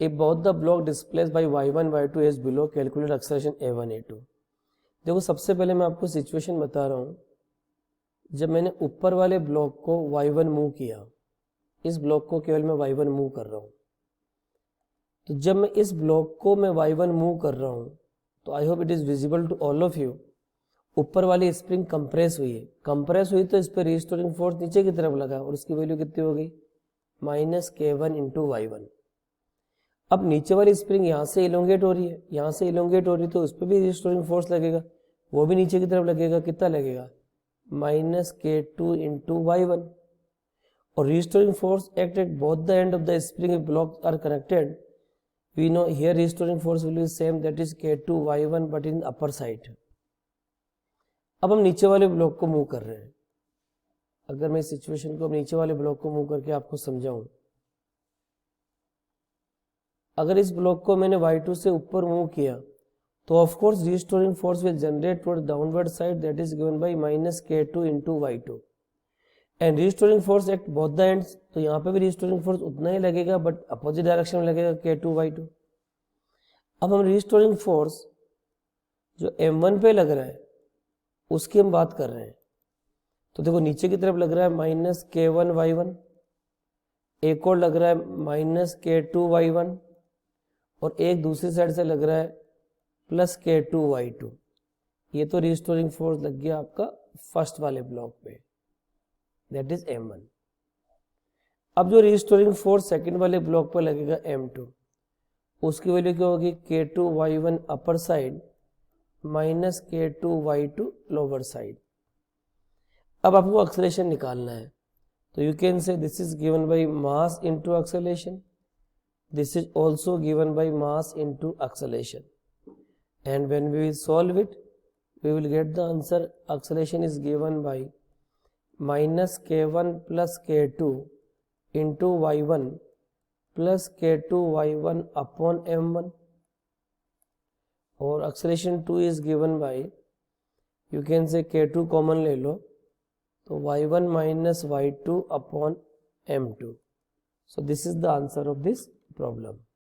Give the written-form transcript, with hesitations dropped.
If both the block displaced by y1 y2 is below, calculate acceleration a1 a2। देखो सबसे पहले मैं आपको सिचुएशन बता रहा हूँ, जब मैंने ऊपर वाले ब्लॉक को y1 मूव किया, इस ब्लॉक को केवल मैं y1 मूव कर रहा हूँ, तो जब मैं इस ब्लॉक को मैं y1 मूव कर रहा हूँ तो I hope it is visible to all of you, ऊपर वाली स्प्रिंग कंप्रेस हुई है। कंप्रेस हुई तो इस पर रिस्टोरिंग फोर्स नीचे की तरफ लगा और उसकी वैल्यू कितनी हो गई, -k1 इंटू y1। अब नीचे वाली स्प्रिंग यहाँ से इलोंगेट हो रही है, यहाँ से इलोंगेट हो रही है, तो उस पर भी रिस्टोरिंग फोर्स लगेगा, वो भी नीचे की तरफ लगेगा। कितना लगेगा, -k2 इंटू y1। और restoring force act at both the end of the spring if blocks are connected. We know here restoring force will be same, that is k2 y1 but in upper side. अब हम नीचे वाले block को move कर रहे हैं। अगर मैं इस सिचुएशन को नीचे वाले ब्लॉक को मूव करके आपको समझाऊं, अगर इस ब्लॉक को मैंने y2 से ऊपर मूव किया तो of course restoring force will generate toward downward side, that is given by -k2 into y2 and restoring force act both the ends. तो यहाँ पे भी रिस्टोरिंग फोर्स उतना ही लगेगा बट अपोजिट डायरेक्शन में लगेगा, k2 y2। अब हम रिस्टोरिंग फोर्स जो m1 पे लग रहा है उसकी हम बात कर रहे हैं। तो देखो नीचे की तरफ लग रहा है -k1 y1, एक और लग रहा है -k2 y1 और एक दूसरी साइड से लग रहा है +k2 y2। ये तो रिस्टोरिंग फोर्स लग गया आपका फर्स्ट वाले ब्लॉक पे, दैट इज m1। अब जो रिस्टोरिंग फोर्स सेकंड वाले ब्लॉक पर लगेगा m2, उसकी वैल्यू क्या होगी, k2 y1 upper side -k2 y2 lower side. अब आपको एक्सेलरेशन निकालना है, तो you can say this is given by mass into acceleration, this is also given by mass into acceleration, and when we will solve it we will get the answer. Acceleration is given by -k1 plus k2 into y1 plus k2 y1 upon m1, और acceleration 2 is given by, you can say k2 common ले लो तो y1 minus y2 upon m2. So this is the answer of this problem.